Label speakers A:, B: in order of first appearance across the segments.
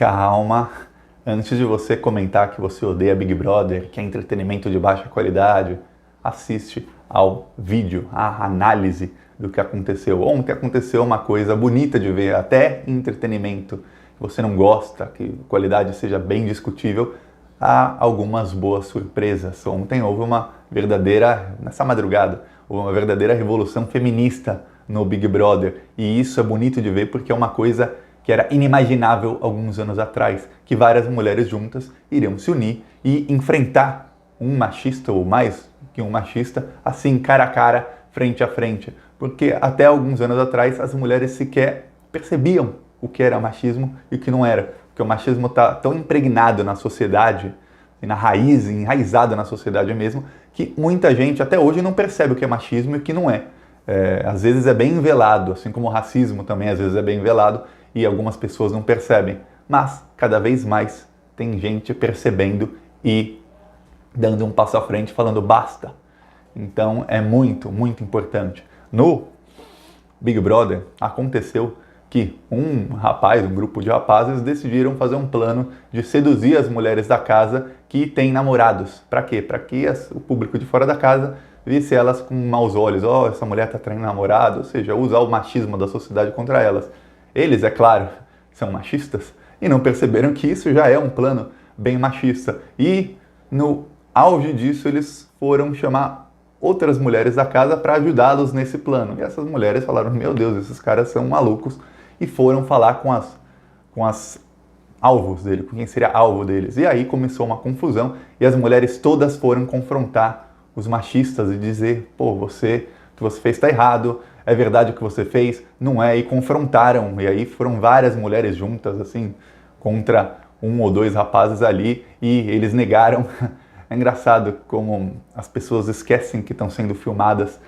A: Calma, antes de você comentar que você odeia Big Brother, que é entretenimento de baixa qualidade, assiste ao vídeo, à análise do que aconteceu. Ontem aconteceu uma coisa bonita de ver, até entretenimento que você não gosta, que a qualidade seja bem discutível, há algumas boas surpresas. Ontem houve nessa madrugada, houve uma verdadeira revolução feminista no Big Brother. E isso é bonito de ver porque é uma coisa que era inimaginável alguns anos atrás, que várias mulheres juntas iriam se unir e enfrentar um machista, ou mais que um machista, assim, cara a cara, frente a frente. Porque até alguns anos atrás as mulheres sequer percebiam o que era machismo e o que não era. Porque o machismo está tão impregnado na sociedade, na raiz, enraizado na sociedade mesmo, que muita gente até hoje não percebe o que é machismo e o que não é. Às vezes é bem velado, assim como o racismo também às vezes é bem velado e algumas pessoas não percebem. Mas cada vez mais tem gente percebendo e dando um passo à frente, falando basta. Então é muito, muito importante. No Big Brother aconteceu que um grupo de rapazes decidiram fazer um plano de seduzir as mulheres da casa que têm namorados. Para quê? Para que o público de fora da casa visse elas com maus olhos. Essa mulher está traindo namorado, ou seja, usar o machismo da sociedade contra elas. Eles, é claro, são machistas e não perceberam que isso já é um plano bem machista. E no auge disso eles foram chamar outras mulheres da casa para ajudá-los nesse plano. E essas mulheres falaram, meu Deus, esses caras são malucos, e foram falar com as alvos dele, com quem seria alvo deles. E aí começou uma confusão e as mulheres todas foram confrontar os machistas e dizer, o que você fez está errado, é verdade o que você fez, não é, e confrontaram. E aí foram várias mulheres juntas, assim, contra um ou dois rapazes ali, e eles negaram. É engraçado como as pessoas esquecem que estão sendo filmadas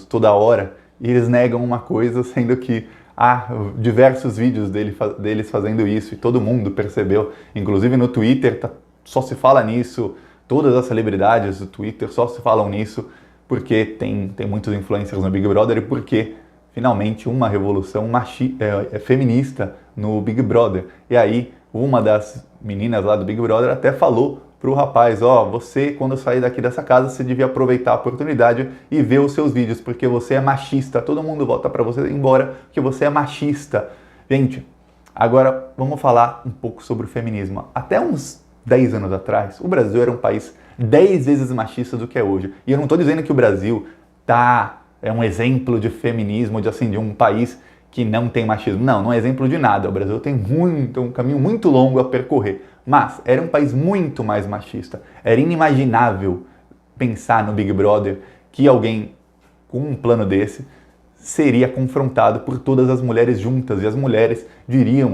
A: toda hora, e eles negam uma coisa, sendo que há diversos vídeos deles fazendo isso, e todo mundo percebeu, inclusive no Twitter só se fala nisso, todas as celebridades do Twitter só se falam nisso, porque tem muitos influencers no Big Brother e porque finalmente uma revolução feminista no Big Brother. E aí uma das meninas lá do Big Brother até falou pro rapaz, você quando sair daqui dessa casa, você devia aproveitar a oportunidade e ver os seus vídeos, porque você é machista, todo mundo volta para você ir embora, porque você é machista. Gente, agora vamos falar um pouco sobre o feminismo. Até uns 10 anos atrás, o Brasil era um país 10 vezes machista do que é hoje. E eu não estou dizendo que o Brasil é um exemplo de feminismo, de um país que não tem machismo. Não é exemplo de nada. O Brasil tem um caminho muito longo a percorrer. Mas era um país muito mais machista. Era inimaginável pensar no Big Brother que alguém com um plano desse seria confrontado por todas as mulheres juntas. E as mulheres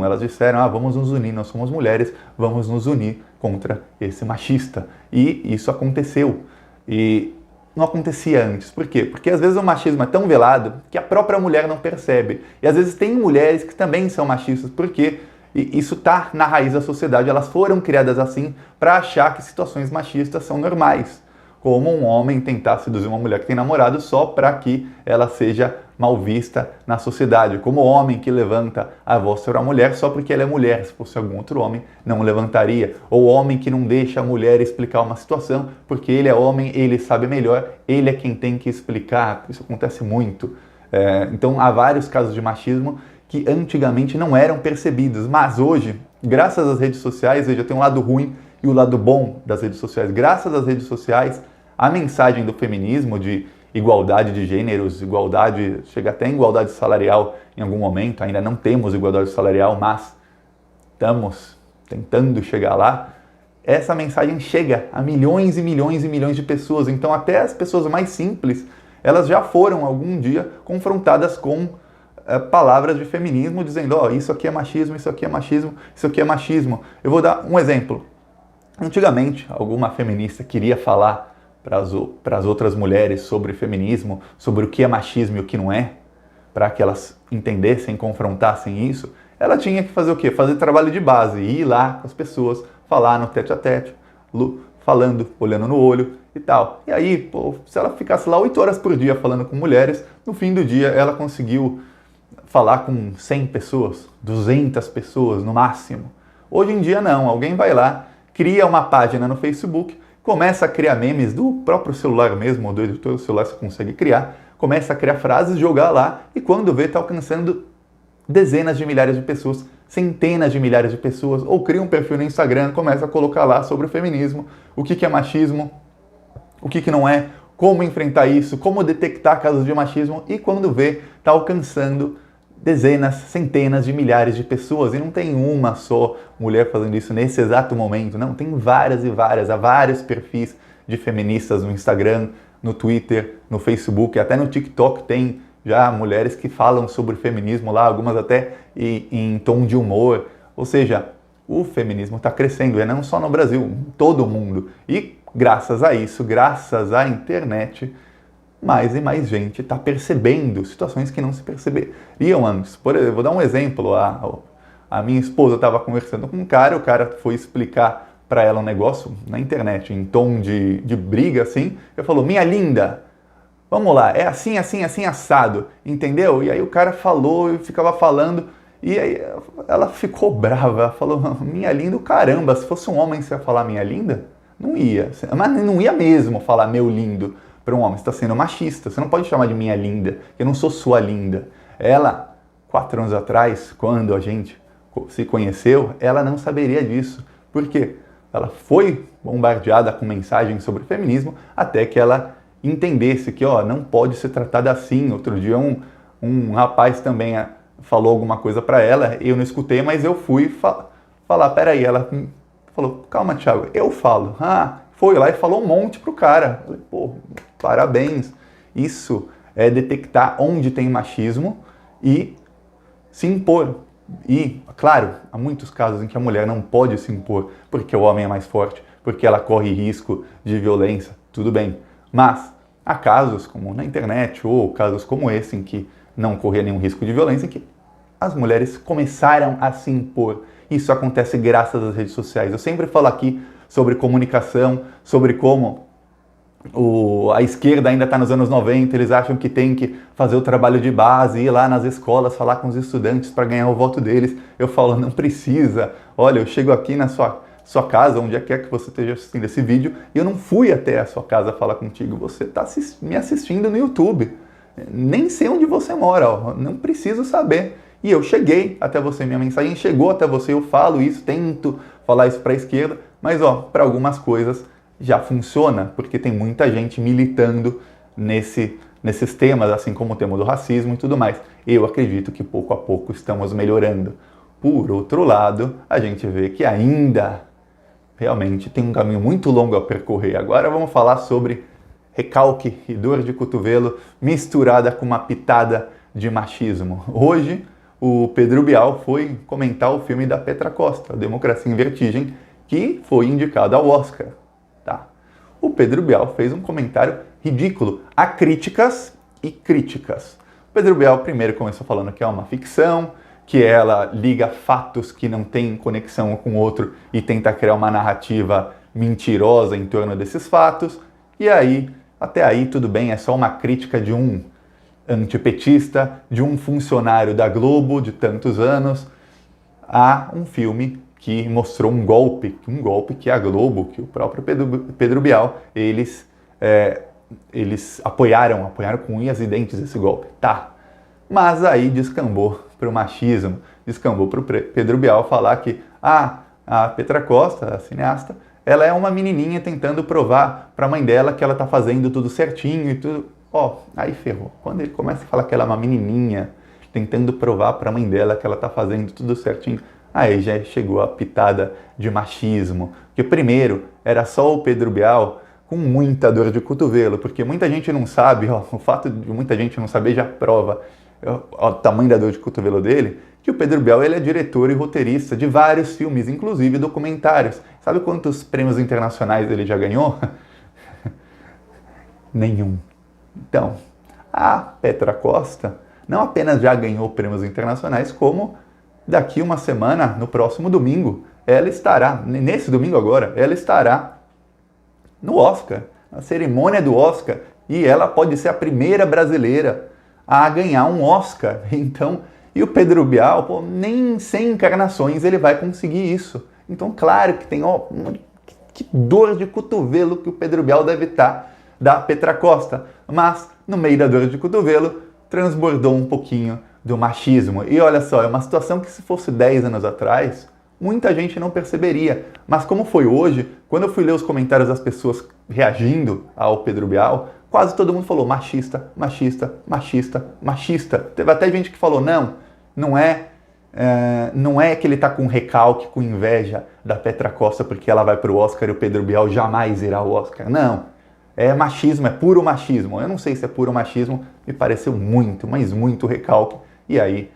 A: elas disseram, vamos nos unir, nós somos mulheres, vamos nos unir contra esse machista. E isso aconteceu. E não acontecia antes. Por quê? Porque às vezes o machismo é tão velado que a própria mulher não percebe. E às vezes tem mulheres que também são machistas, porque isso está na raiz da sociedade. Elas foram criadas assim para achar que situações machistas são normais. Como um homem tentar seduzir uma mulher que tem namorado só para que ela seja mal vista na sociedade. Como o homem que levanta a voz sobre a mulher só porque ela é mulher. Se fosse algum outro homem, não levantaria. Ou o homem que não deixa a mulher explicar uma situação porque ele é homem, ele sabe melhor, ele é quem tem que explicar. Isso acontece muito. Então há vários casos de machismo que antigamente não eram percebidos. Mas hoje, graças às redes sociais, veja, tem um lado ruim e o lado bom das redes sociais. Graças às redes sociais, a mensagem do feminismo, de igualdade de gêneros, chega até igualdade salarial em algum momento, ainda não temos igualdade salarial, mas estamos tentando chegar lá, essa mensagem chega a milhões e milhões e milhões de pessoas. Então até as pessoas mais simples, elas já foram algum dia confrontadas com palavras de feminismo, dizendo, isso aqui é machismo, isso aqui é machismo, isso aqui é machismo. Eu vou dar um exemplo. Antigamente, alguma feminista queria falar para as outras mulheres sobre feminismo, sobre o que é machismo e o que não é, para que elas entendessem, confrontassem isso, ela tinha que fazer o quê? Fazer trabalho de base, ir lá com as pessoas, falar no tete-a-tete, falando, olhando no olho e tal. E aí, se ela ficasse lá 8 horas por dia falando com mulheres, no fim do dia ela conseguiu falar com 100 pessoas, 200 pessoas no máximo. Hoje em dia não, alguém vai lá, cria uma página no Facebook, começa a criar memes do próprio celular mesmo, ou do editor do celular você consegue criar, começa a criar frases, jogar lá e quando vê está alcançando dezenas de milhares de pessoas, centenas de milhares de pessoas, ou cria um perfil no Instagram, começa a colocar lá sobre o feminismo, o que é machismo, o que não é, como enfrentar isso, como detectar casos de machismo e quando vê está alcançando dezenas, centenas de milhares de pessoas e não tem uma só mulher fazendo isso nesse exato momento, não, tem várias e várias, há vários perfis de feministas no Instagram, no Twitter, no Facebook, até no TikTok tem já mulheres que falam sobre feminismo lá, algumas até em tom de humor, ou seja, o feminismo está crescendo, e não só no Brasil, em todo o mundo, e graças a isso, graças à internet, mais e mais gente está percebendo situações que não se perceberiam antes. Por exemplo, vou dar um exemplo, a minha esposa estava conversando com um cara, o cara foi explicar para ela um negócio na internet, em tom de briga, assim, e falou, minha linda, vamos lá, é assim, assim, assim, assado, entendeu? E aí o cara falou e ficava falando, e aí ela ficou brava, falou, minha linda, caramba, se fosse um homem você ia falar minha linda? Não ia, mas não ia mesmo falar meu lindo para um homem, você está sendo machista, você não pode chamar de minha linda, eu não sou sua linda. Ela, 4 anos atrás, quando a gente se conheceu, ela não saberia disso, por quê? Ela foi bombardeada com mensagens sobre feminismo até que ela entendesse que não pode ser tratada assim. Outro dia um rapaz também falou alguma coisa para ela, eu não escutei, mas eu fui falar, peraí, ela falou, calma Thiago, eu falo. Foi lá e falou um monte pro cara. Falei, pô, parabéns. Isso é detectar onde tem machismo e se impor. E, claro, há muitos casos em que a mulher não pode se impor porque o homem é mais forte, porque ela corre risco de violência, tudo bem. Mas há casos como na internet ou casos como esse em que não corria nenhum risco de violência, em que as mulheres começaram a se impor. Isso acontece graças às redes sociais. Eu sempre falo aqui sobre comunicação, sobre como a esquerda ainda está nos anos 90, eles acham que tem que fazer o trabalho de base, ir lá nas escolas, falar com os estudantes para ganhar o voto deles. Eu falo, não precisa. Olha, eu chego aqui na sua casa, onde quer que você esteja assistindo esse vídeo, e eu não fui até a sua casa falar contigo, você está me assistindo no YouTube. Nem sei onde você mora, não preciso saber. E eu cheguei até você, minha mensagem chegou até você, eu falo isso, tento falar isso para a esquerda, mas para algumas coisas já funciona, porque tem muita gente militando nesses temas, assim como o tema do racismo e tudo mais. Eu acredito que pouco a pouco estamos melhorando. Por outro lado, a gente vê que ainda realmente tem um caminho muito longo a percorrer. Agora vamos falar sobre recalque e dor de cotovelo misturada com uma pitada de machismo. Hoje, o Pedro Bial foi comentar o filme da Petra Costa, Democracia em Vertigem, que foi indicado ao Oscar. O Pedro Bial fez um comentário ridículo. Há críticas e críticas. O Pedro Bial primeiro começou falando que é uma ficção, que ela liga fatos que não têm conexão um com o outro e tenta criar uma narrativa mentirosa em torno desses fatos. E aí, até aí tudo bem, é só uma crítica de um antipetista, de um funcionário da Globo de tantos anos, a um filme que mostrou um golpe que a Globo, que o próprio Pedro Bial, eles apoiaram com unhas e dentes esse golpe. Mas aí descambou para o machismo, descambou para o Pedro Bial falar que a Petra Costa, a cineasta, ela é uma menininha tentando provar para a mãe dela que ela está fazendo tudo certinho e tudo. Aí ferrou. Quando ele começa a falar que ela é uma menininha tentando provar para a mãe dela que ela está fazendo tudo certinho, aí já chegou a pitada de machismo. Que primeiro era só o Pedro Bial com muita dor de cotovelo, porque muita gente não sabe, o fato de muita gente não saber já prova o tamanho da dor de cotovelo dele, que o Pedro Bial ele é diretor e roteirista de vários filmes, inclusive documentários. Sabe quantos prêmios internacionais ele já ganhou? Nenhum. Então, a Petra Costa não apenas já ganhou prêmios internacionais, como daqui uma semana, no próximo domingo, ela estará, nesse domingo agora, ela estará no Oscar, na cerimônia do Oscar, e ela pode ser a primeira brasileira a ganhar um Oscar. Então, E o Pedro Bial, pô, nem 100 encarnações ele vai conseguir isso. Então, claro que tem, ó, que dor de cotovelo que o Pedro Bial deve estar da Petra Costa. Mas, no meio da dor de cotovelo, transbordou um pouquinho do machismo. E olha só, é uma situação que se fosse 10 anos atrás, muita gente não perceberia. Mas como foi hoje, quando eu fui ler os comentários das pessoas reagindo ao Pedro Bial, quase todo mundo falou machista, machista, machista, machista. Teve até gente que falou, não é que ele está com recalque, com inveja da Petra Costa porque ela vai para o Oscar e o Pedro Bial jamais irá ao Oscar. Não, é machismo, é puro machismo. Eu não sei se é puro machismo, me pareceu muito, mas muito recalque. E aí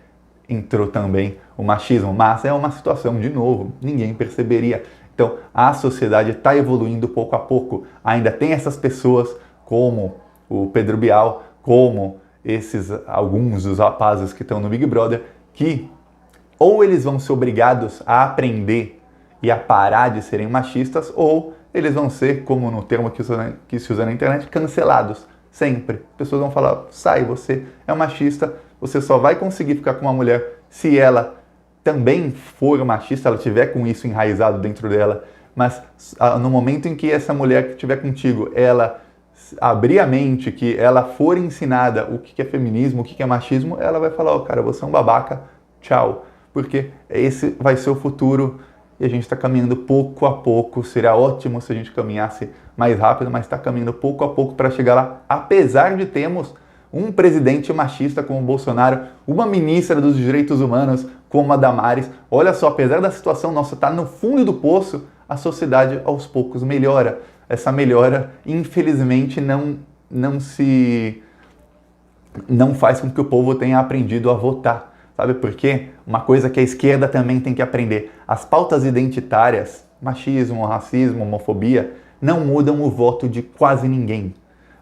A: entrou também o machismo, mas é uma situação, de novo, ninguém perceberia. Então a sociedade está evoluindo pouco a pouco. Ainda tem essas pessoas como o Pedro Bial, como alguns dos rapazes que estão no Big Brother, que ou eles vão ser obrigados a aprender e a parar de serem machistas, ou eles vão ser, como no termo que se usa na internet, cancelados. Sempre. As pessoas vão falar, sai, você é machista, você só vai conseguir ficar com uma mulher se ela também for machista, ela tiver com isso enraizado dentro dela, mas no momento em que essa mulher que estiver contigo, ela abrir a mente, que ela for ensinada o que é feminismo, o que é machismo, ela vai falar, cara, você é um babaca, tchau. Porque esse vai ser o futuro e a gente está caminhando pouco a pouco. Seria ótimo se a gente caminhasse mais rápido, mas está caminhando pouco a pouco para chegar lá, apesar de termos um presidente machista como o Bolsonaro, uma ministra dos direitos humanos como a Damares. Olha só, apesar da situação nossa estar no fundo do poço, a sociedade aos poucos melhora. Essa melhora, infelizmente, não faz com que o povo tenha aprendido a votar. Sabe por quê? Uma coisa que a esquerda também tem que aprender. As pautas identitárias, machismo, racismo, homofobia, não mudam o voto de quase ninguém.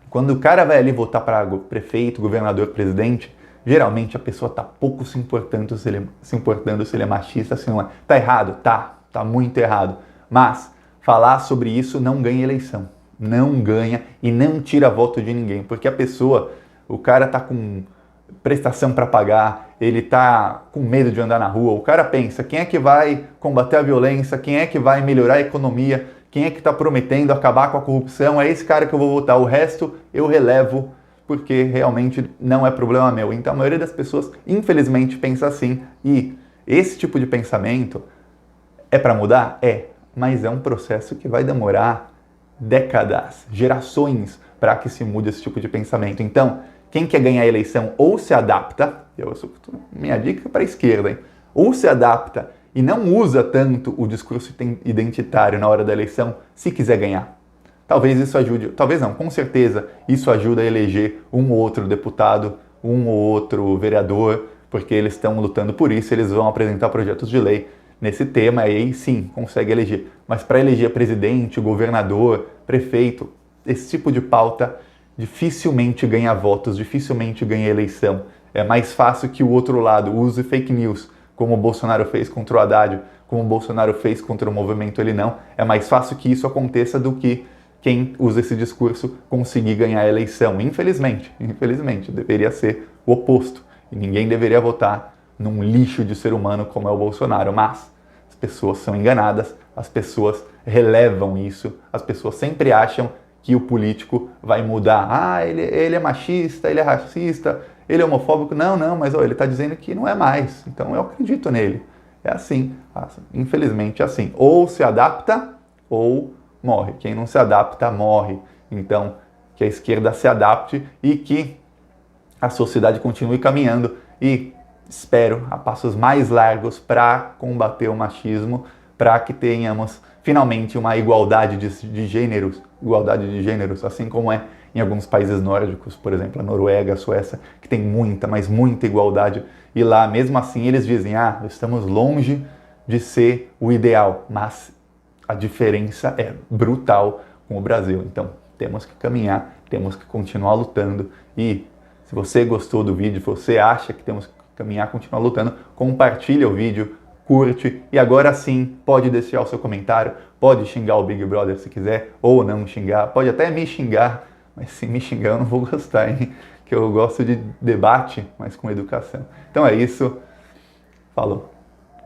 A: Quando o cara vai ali votar para prefeito, governador, presidente, geralmente a pessoa está pouco se importando se ele é machista, se não é. Tá errado? Tá muito errado. Mas falar sobre isso não ganha eleição. Não ganha e não tira voto de ninguém. Porque a pessoa, o cara tá com prestação para pagar, ele tá com medo de andar na rua, o cara pensa, quem é que vai combater a violência, quem é que vai melhorar a economia, quem é que está prometendo acabar com a corrupção, é esse cara que eu vou votar, o resto eu relevo, porque realmente não é problema meu. Então a maioria das pessoas, infelizmente, pensa assim, e esse tipo de pensamento é para mudar? É, mas é um processo que vai demorar décadas, gerações, para que se mude esse tipo de pensamento. Então, quem quer ganhar a eleição ou se adapta, minha dica para a esquerda, hein? Ou se adapta e não usa tanto o discurso identitário na hora da eleição, se quiser ganhar. Talvez isso ajude, talvez não, com certeza isso ajuda a eleger um ou outro deputado, um ou outro vereador, porque eles estão lutando por isso, eles vão apresentar projetos de lei nesse tema e aí sim consegue eleger. Mas para eleger presidente, governador, prefeito, esse tipo de pauta dificilmente ganha votos, dificilmente ganha eleição. É mais fácil que o outro lado use fake news, como o Bolsonaro fez contra o Haddad, como o Bolsonaro fez contra o movimento Ele Não. É mais fácil que isso aconteça do que quem usa esse discurso conseguir ganhar a eleição. Infelizmente, deveria ser o oposto. E ninguém deveria votar num lixo de ser humano como é o Bolsonaro. Mas as pessoas são enganadas, as pessoas relevam isso, as pessoas sempre acham que o político vai mudar. Ah, ele é machista, ele é racista, ele é homofóbico. Não, mas ele está dizendo que não é mais. Então eu acredito nele. É assim, infelizmente é assim. Ou se adapta ou morre. Quem não se adapta, morre. Então, que a esquerda se adapte e que a sociedade continue caminhando. E espero a passos mais largos para combater o machismo, para que tenhamos finalmente uma igualdade de gêneros, assim como é em alguns países nórdicos, por exemplo, a Noruega, a Suécia, que tem muita, mas muita igualdade. E lá, mesmo assim, eles dizem, estamos longe de ser o ideal, mas a diferença é brutal com o Brasil. Então, temos que caminhar, temos que continuar lutando. E se você gostou do vídeo, se você acha que temos que caminhar, continuar lutando, compartilha o vídeo, curte e agora sim pode deixar o seu comentário, pode xingar o Big Brother se quiser ou não xingar, pode até me xingar, mas se me xingar eu não vou gostar, hein? Que eu gosto de debate, mas com educação. Então é isso, Falou!